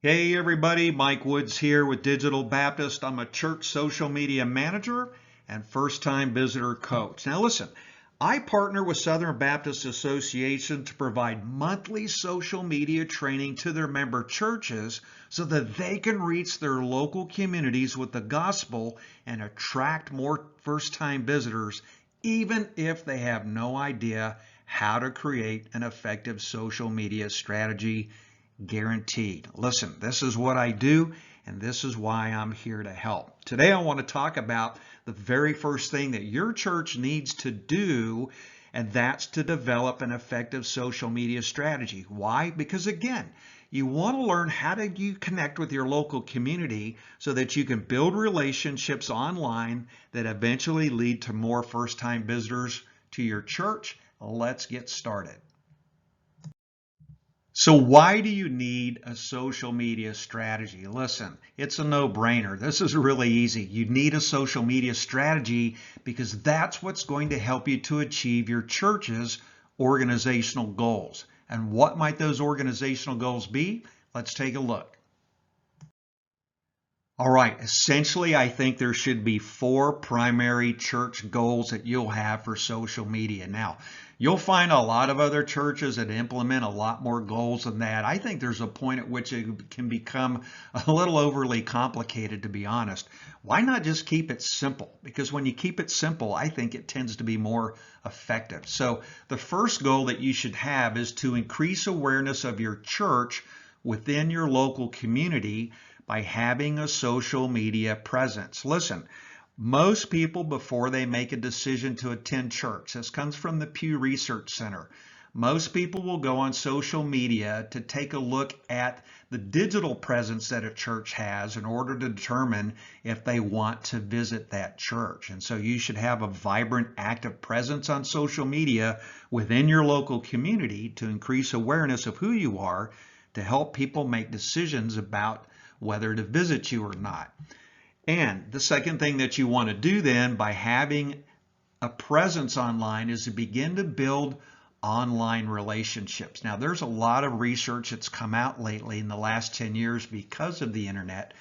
Hey everybody, Mike Woods here with Digital Baptist. I'm a church social media manager and first-time visitor coach. Now listen, I partner with Southern Baptist Association to provide monthly social media training to their member churches so that they can reach their local communities with the gospel and attract more first-time visitors, even if they have no idea how to create an effective social media strategy. Guaranteed. Listen, this is what I do, and this is why I'm here to help. Today, I want to talk about the very first thing that your church needs to do, and that's to develop an effective social media strategy. Why? Because again, you want to learn how do you connect with your local community so that you can build relationships online that eventually lead to more first-time visitors to your church. Let's get started. So why do you need a social media strategy? Listen, it's a no-brainer. This is really easy. You need a social media strategy because that's what's going to help you to achieve your church's organizational goals. And what might those organizational goals be? Let's take a look. All right, essentially, I think there should be four primary church goals that you'll have for social media. Now, you'll find a lot of other churches that implement a lot more goals than that. I think there's a point at which it can become a little overly complicated, to be honest. Why not just keep it simple? Because when you keep it simple, I think it tends to be more effective. So the first goal that you should have is to increase awareness of your church within your local community by having a social media presence. Listen, most people before they make a decision to attend church, this comes from the Pew Research Center, most people will go on social media to take a look at the digital presence that a church has in order to determine if they want to visit that church. And so you should have a vibrant, active presence on social media within your local community to increase awareness of who you are, to help people make decisions about whether to visit you or not. And the second thing that you want to do then by having a presence online is to begin to build online relationships. Now, there's a lot of research that's come out lately in the last 10 years because of the internet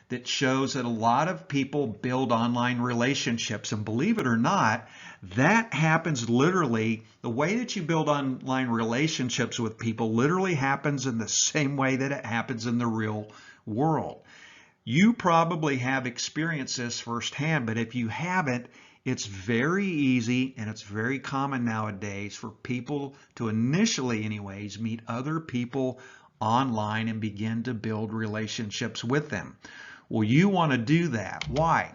that shows that a lot of people build online relationships. And believe it or not, that happens literally, the way that you build online relationships with people literally happens in the same way that it happens in the real world. You probably have experienced this firsthand, but if you haven't, it's very easy and it's very common nowadays for people to initially anyways meet other people online and begin to build relationships with them. Well, you want to do that. Why?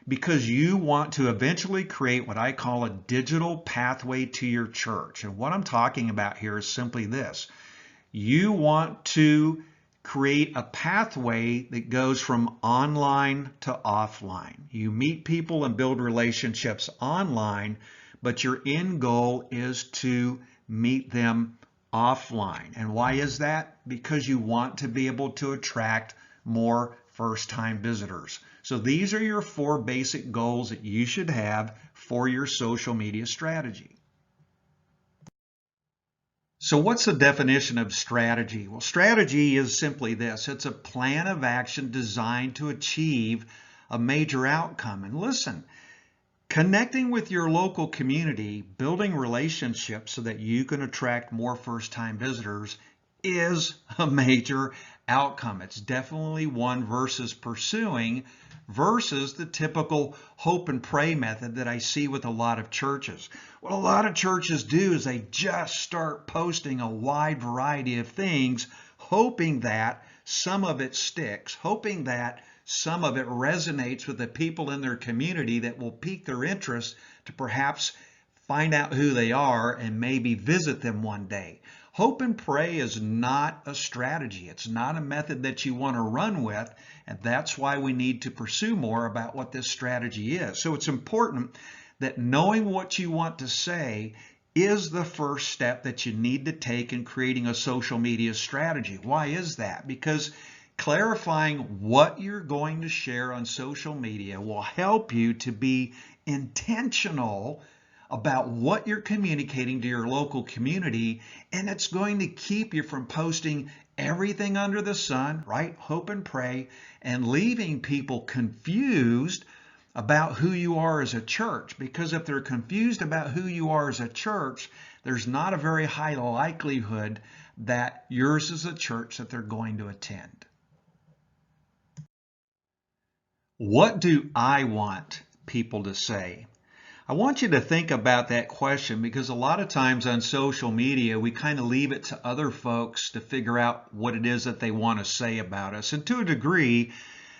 Because you want to eventually create what I call a digital pathway to your church. And what I'm talking about here is simply this. You want to create a pathway that goes from online to offline. You meet people and build relationships online, but your end goal is to meet them offline. And why is that? Because you want to be able to attract more first-time visitors. So these are your four basic goals that you should have for your social media strategy. So what's the definition of strategy? Well, strategy is simply this. It's a plan of action designed to achieve a major outcome. And listen, connecting with your local community, building relationships so that you can attract more first-time visitors is a major outcome. It's definitely one versus pursuing versus the typical hope and pray method that I see with a lot of churches. What a lot of churches do is they just start posting a wide variety of things, hoping that some of it sticks, hoping that some of it resonates with the people in their community that will pique their interest to perhaps find out who they are and maybe visit them one day. Hope and pray is not a strategy. It's not a method that you want to run with, and that's why we need to pursue more about what this strategy is. So it's important that knowing what you want to say is the first step that you need to take in creating a social media strategy. Why is that? Because clarifying what you're going to share on social media will help you to be intentional about what you're communicating to your local community, and it's going to keep you from posting everything under the sun, right? Hope and pray, and leaving people confused about who you are as a church. Because if they're confused about who you are as a church, there's not a very high likelihood that yours is a church that they're going to attend. What do I want people to say? I want you to think about that question, because a lot of times on social media, we kind of leave it to other folks to figure out what it is that they want to say about us. And to a degree,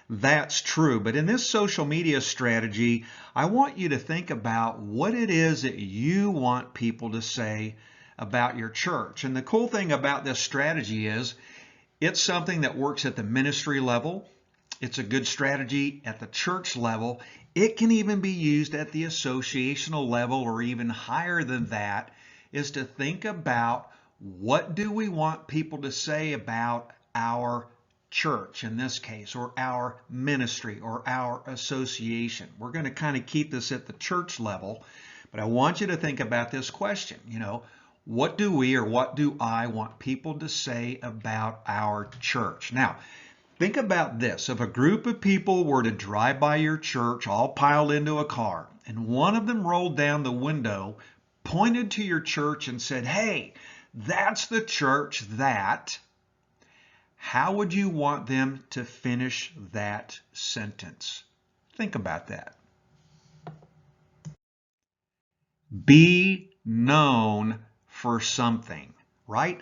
that's true. But in this social media strategy, I want you to think about what it is that you want people to say about your church. And the cool thing about this strategy is it's something that works at the ministry level. It's a good strategy at the church level. It can even be used at the associational level, or even higher than that, is to think about what do we want people to say about our church in this case, or our ministry, or our association. We're going to kind of keep this at the church level, but I want you to think about this question. What do we, or what do I want people to say about our church? Now, think about this. If a group of people were to drive by your church all piled into a car, and one of them rolled down the window, pointed to your church and said, "Hey, that's the church that," how would you want them to finish that sentence? Think about that. Be known for something, right?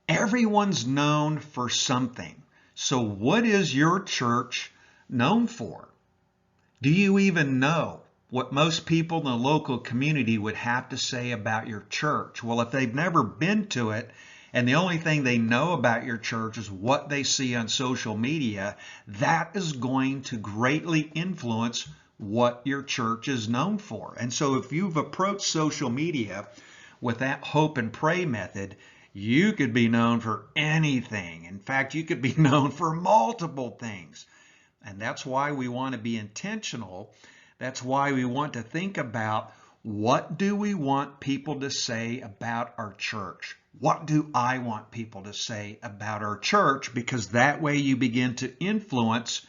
Everyone's known for something. So what is your church known for? Do you even know what most people in the local community would have to say about your church? Well, if they've never been to it, and the only thing they know about your church is what they see on social media, that is going to greatly influence what your church is known for. And so if you've approached social media with that hope and pray method, you could be known for anything. In fact, you could be known for multiple things. And that's why we want to be intentional. That's why we want to think about, what do we want people to say about our church? What do I want people to say about our church? Because that way you begin to influence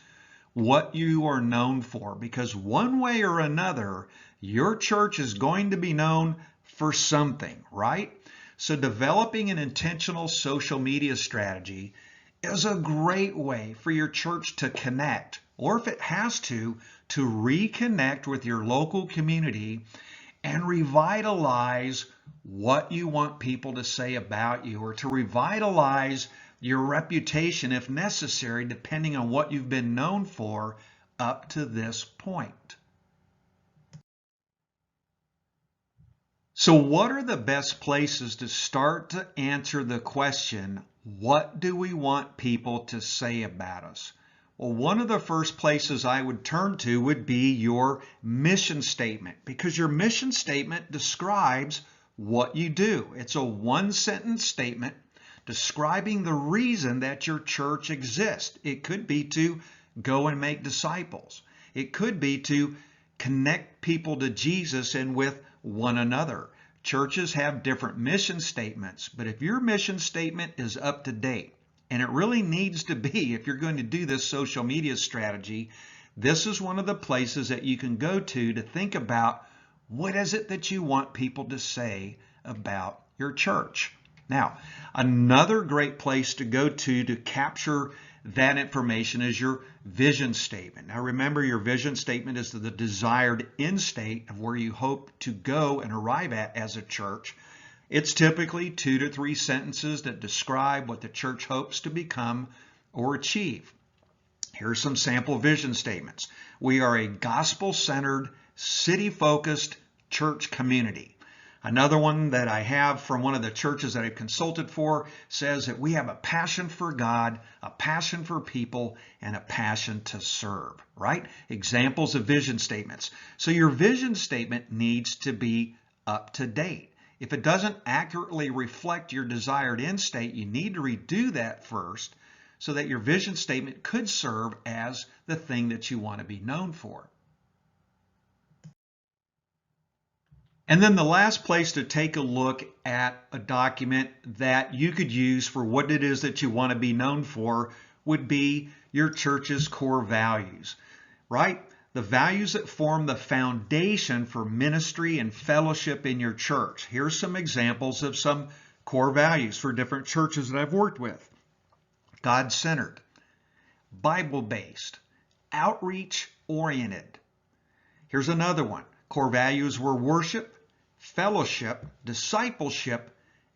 what you are known for. Because one way or another, your church is going to be known for something, right? So developing an intentional social media strategy is a great way for your church to connect, or if it has to reconnect with your local community and revitalize what you want people to say about you, or to revitalize your reputation if necessary, depending on what you've been known for up to this point. So what are the best places to start to answer the question, what do we want people to say about us? Well, one of the first places I would turn to would be your mission statement, because your mission statement describes what you do. It's a one-sentence statement describing the reason that your church exists. It could be to go and make disciples. It could be to connect people to Jesus and with one another. Churches have different mission statements, but if your mission statement is up to date, and it really needs to be if you're going to do this social media strategy, this is one of the places that you can go to think about, what is it that you want people to say about your church? Now, another great place to go to capture that information is your vision statement. Now remember, your vision statement is the desired end state of where you hope to go and arrive at as a church. It's typically 2 to 3 sentences that describe what the church hopes to become or achieve. Here are some sample vision statements. We are a gospel-centered, city-focused church community. Another one that I have from one of the churches that I've consulted for says that we have a passion for God, a passion for people, and a passion to serve, right? Examples of vision statements. So your vision statement needs to be up to date. If it doesn't accurately reflect your desired end state, you need to redo that first so that your vision statement could serve as the thing that you want to be known for. And then the last place to take a look at a document that you could use for what it is that you want to be known for would be your church's core values, right? The values that form the foundation for ministry and fellowship in your church. Here's some examples of some core values for different churches that I've worked with. God-centered, Bible-based, outreach-oriented. Here's another one. Core values were worship, fellowship, discipleship,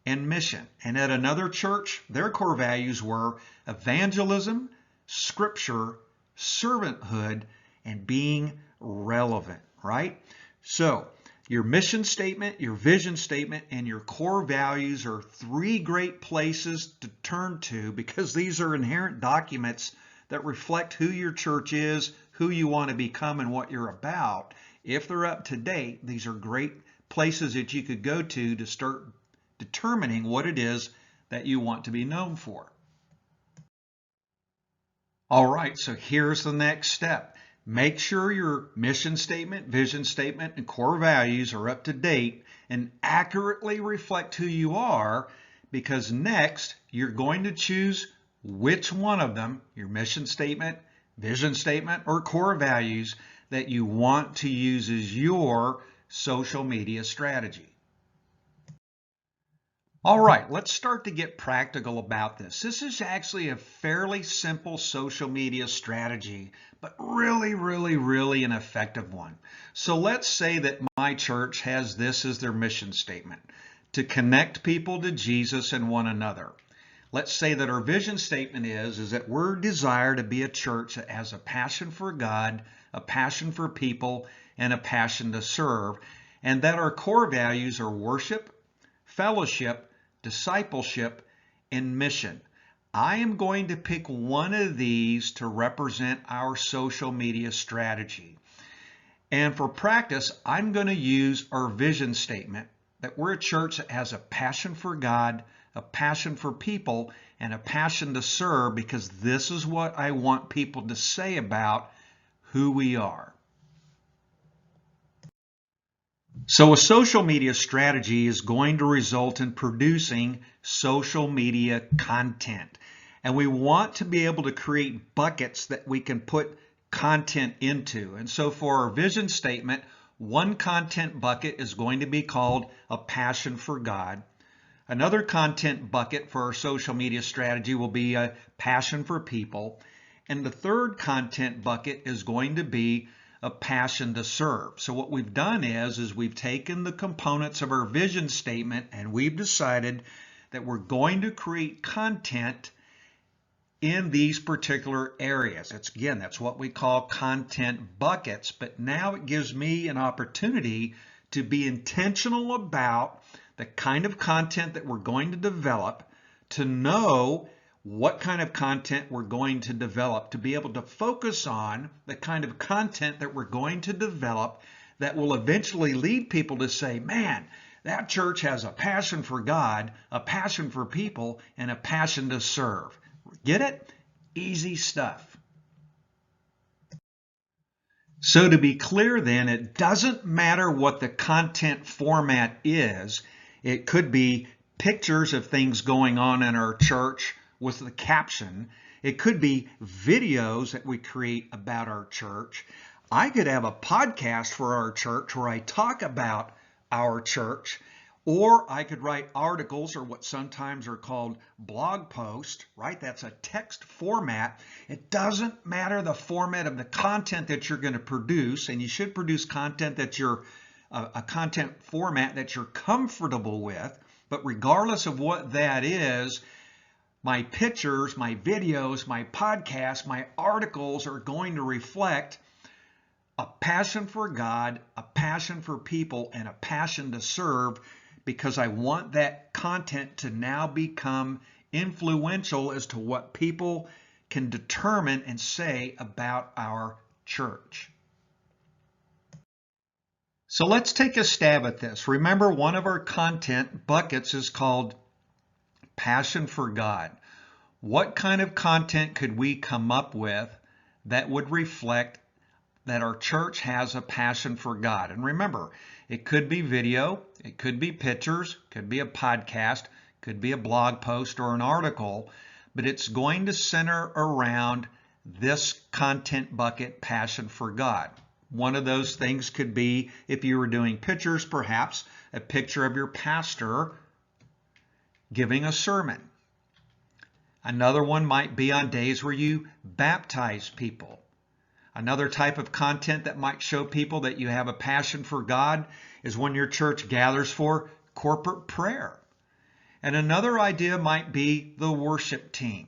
and mission. And at another church, their core values were evangelism, scripture, servanthood, and being relevant, right? So your mission statement, your vision statement, and your core values are three great places to turn to because these are inherent documents that reflect who your church is, who you want to become, and what you're about. If they're up to date, these are great places that you could go to start determining what it is that you want to be known for. All right, so here's the next step. Make sure your mission statement, vision statement, and core values are up to date and accurately reflect who you are, because next you're going to choose which one of them, your mission statement, vision statement, or core values, that you want to use as your social media strategy. All right, let's start to get practical about this. This is actually a fairly simple social media strategy, but really an effective one. So let's say that my church has this as their mission statement: to connect people to Jesus and one another. Let's say that our vision statement is that we're desired to be a church that has a passion for God, a passion for people, and a passion to serve, and that our core values are worship, fellowship, discipleship, and mission. I am going to pick one of these to represent our social media strategy. And for practice, I'm going to use our vision statement, that we're a church that has a passion for God, a passion for people, and a passion to serve, because this is what I want people to say about who we are. So a social media strategy is going to result in producing social media content. And we want to be able to create buckets that we can put content into. And so for our vision statement, one content bucket is going to be called a passion for God. Another content bucket for our social media strategy will be a passion for people. And the third content bucket is going to be a passion to serve. So what we've done is we've taken the components of our vision statement and we've decided that we're going to create content in these particular areas. That's what we call content buckets, but now it gives me an opportunity to be intentional about the kind of content that we're going to develop, to know what kind of content we're going to develop, to be able to focus on the kind of content that we're going to develop that will eventually lead people to say, man, that church has a passion for God, a passion for people, and a passion to serve. Get it? Easy stuff. So to be clear then, it doesn't matter what the content format is. It could be pictures of things going on in our church with the caption. It could be videos that we create about our church. I could have a podcast for our church where I talk about our church, or I could write articles, or what sometimes are called blog posts, right? That's a text format. It doesn't matter the format of the content that you're going to produce, and you should produce content that you're a content format that you're comfortable with. But regardless of what that is, my pictures, my videos, my podcasts, my articles are going to reflect a passion for God, a passion for people, and a passion to serve, because I want that content to now become influential as to what people can determine and say about our church. So let's take a stab at this. Remember, one of our content buckets is called Passion for God. What kind of content could we come up with that would reflect that our church has a passion for God. And remember, it could be video, it could be pictures, could be a podcast, could be a blog post or an article, but it's going to center around this content bucket, passion for God. One of those things could be, if you were doing pictures, perhaps a picture of your pastor giving a sermon. Another one might be on days where you baptize people. Another type of content that might show people that you have a passion for God is when your church gathers for corporate prayer. And another idea might be the worship team,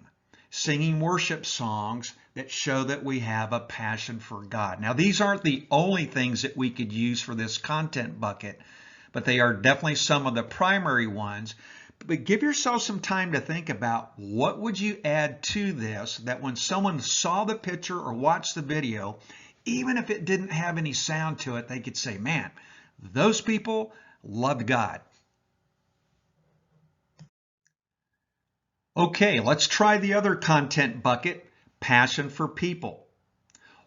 singing worship songs that show that we have a passion for God. Now, these aren't the only things that we could use for this content bucket, but they are definitely some of the primary ones. But give yourself some time to think about what would you add to this that when someone saw the picture or watched the video, even if it didn't have any sound to it, they could say, man, those people loved God. Okay, let's try the other content bucket, passion for people.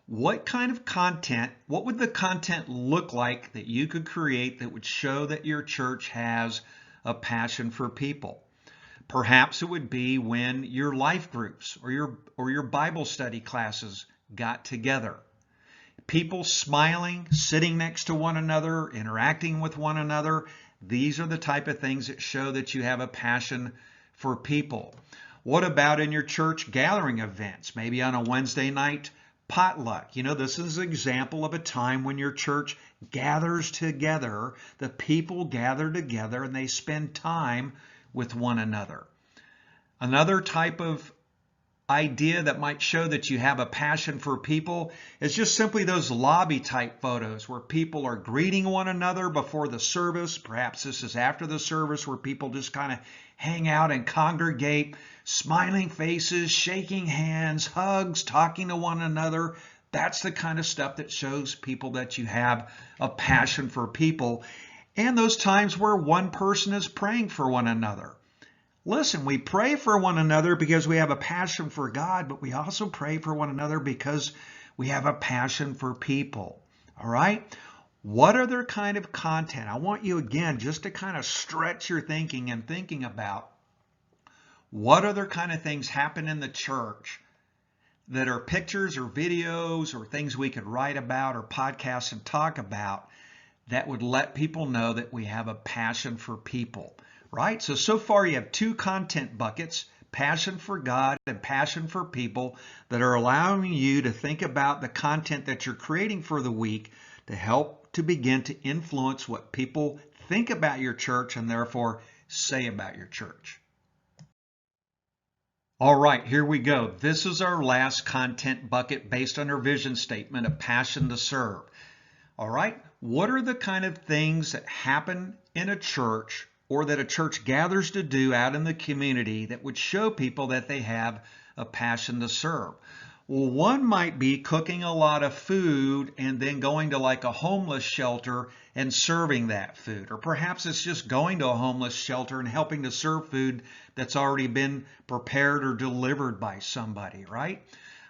What kind of content, what would the content look like that you could create that would show that your church has a passion for people? Perhaps it would be when your life groups or your Bible study classes got together. People smiling, sitting next to one another, interacting with one another. These are the type of things that show that you have a passion for people. What about in your church gathering events? Maybe on a Wednesday night potluck. You know, this is an example of a time when your church gathers together. The people gather together and they spend time with one another. Another type of idea that might show that you have a passion for people is just simply those lobby type photos where people are greeting one another before the service. Perhaps this is after the service where people just kind of hang out and congregate, smiling faces, shaking hands, hugs, talking to one another. That's the kind of stuff that shows people that you have a passion for people. And those times where one person is praying for one another. Listen, we pray for one another because we have a passion for God, but we also pray for one another because we have a passion for people. All right? What other kind of content? I want you again just to kind of stretch your thinking and thinking about what other kind of things happen in the church that are pictures or videos or things we could write about or podcasts and talk about that would let people know that we have a passion for people. Right? So far you have two content buckets, passion for God and passion for people, that are allowing you to think about the content that you're creating for the week to help to begin to influence what people think about your church and therefore say about your church. All right, here we go. This is our last content bucket based on our vision statement of passion to serve. All right, what are the kind of things that happen in a church or that a church gathers to do out in the community that would show people that they have a passion to serve? Well, one might be cooking a lot of food and then going to like a homeless shelter and serving that food. Or perhaps it's just going to a homeless shelter and helping to serve food that's already been prepared or delivered by somebody, right?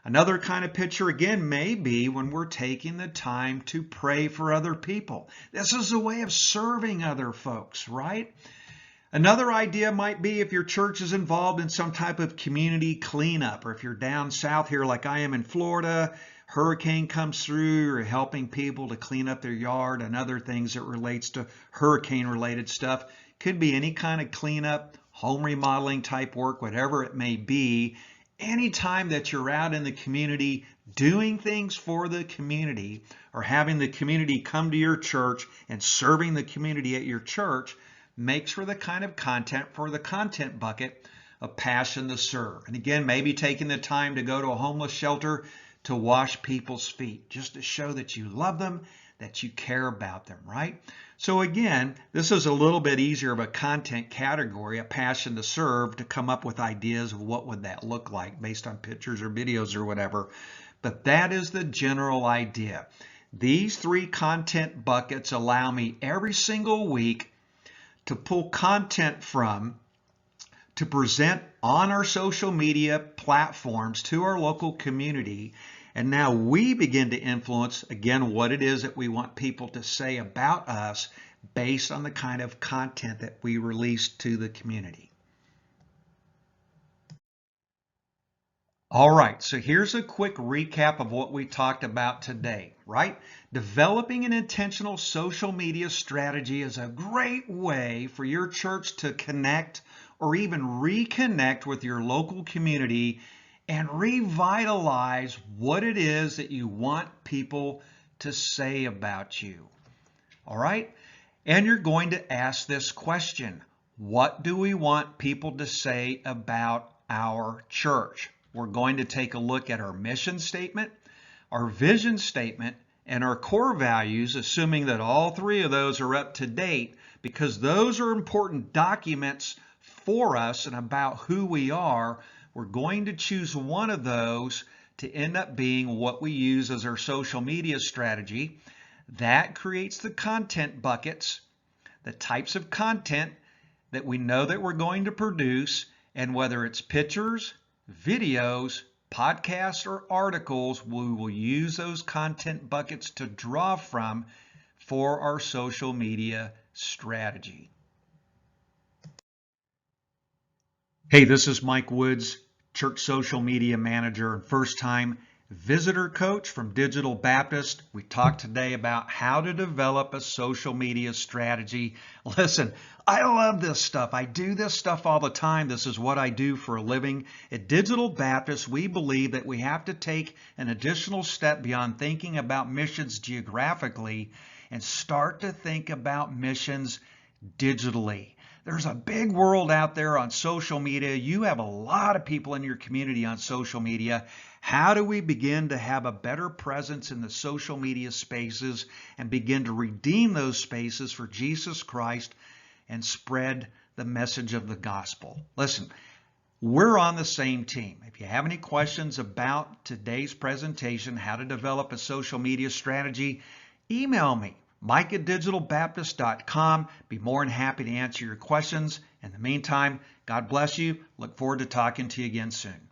Another kind of picture, again, may be when we're taking the time to pray for other people. This is a way of serving other folks, right? Another idea might be if your church is involved in some type of community cleanup, or if you're down south here like I am in Florida, hurricane comes through, you're helping people to clean up their yard and other things that relates to hurricane-related stuff. Could be any kind of cleanup, home remodeling type work, whatever it may be. Anytime that you're out in the community doing things for the community or having the community come to your church and serving the community at your church makes for the kind of content for the content bucket of passion to serve. And again, maybe taking the time to go to a homeless shelter to wash people's feet just to show that you love them, that you care about them, right? So again, this is a little bit easier of a content category, a passion to serve, to come up with ideas of what would that look like based on pictures or videos or whatever. But that is the general idea. These three content buckets allow me every single week to pull content from to present on our social media platforms to our local community. And now we begin to influence, again, what it is that we want people to say about us based on the kind of content that we release to the community. All right, so here's a quick recap of what we talked about today, right? Developing an intentional social media strategy is a great way for your church to connect or even reconnect with your local community and revitalize what it is that you want people to say about you. All right? And you're going to ask this question: what do we want people to say about our church? We're going to take a look at our mission statement, our vision statement, and our core values, assuming that all three of those are up to date, because those are important documents for us and about who we are. We're going to choose one of those to end up being what we use as our social media strategy. That creates the content buckets, the types of content that we know that we're going to produce, and whether it's pictures, videos, podcasts, or articles, we will use those content buckets to draw from for our social media strategy. Hey, this is Mike Woods, Church Social Media Manager and first-time visitor coach from Digital Baptist. We talked today about how to develop a social media strategy. Listen, I love this stuff. I do this stuff all the time. This is what I do for a living. At Digital Baptist, we believe that we have to take an additional step beyond thinking about missions geographically and start to think about missions digitally. There's a big world out there on social media. You have a lot of people in your community on social media. How do we begin to have a better presence in the social media spaces and begin to redeem those spaces for Jesus Christ and spread the message of the gospel? Listen, we're on the same team. If you have any questions about today's presentation, how to develop a social media strategy, email me, Mike@DigitalBaptist.com. Be more than happy to answer your questions. In the meantime, God bless you. Look forward to talking to you again soon.